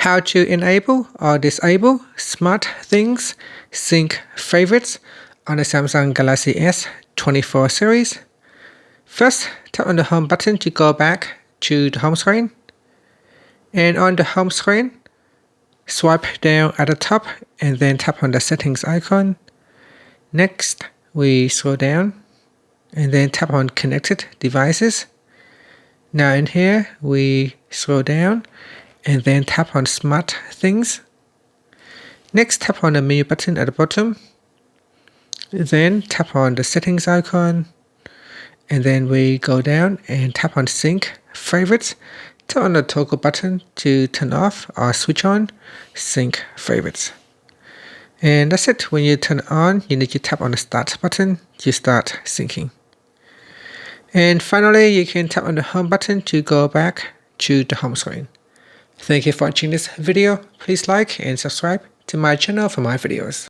how to enable or disable SmartThings Sync Favorites on the Samsung Galaxy S24 series. First, tap on the home button to go back to the home screen. And on the home screen, swipe down at the top and then tap on the settings icon. Next, we scroll down and then tap on connected devices. Now in here, we scroll down and then tap on SmartThings. Next, tap on the menu button at the bottom. Then tap on the settings icon. And then we go down and tap on Sync Favorites. Tap on the toggle button to turn off or switch on Sync Favorites. And that's it. When you turn it on, you need to tap on the Start button to start syncing. And finally, you can tap on the Home button to go back to the home screen. Thank you for watching this video. Please like and subscribe to my channel for more videos.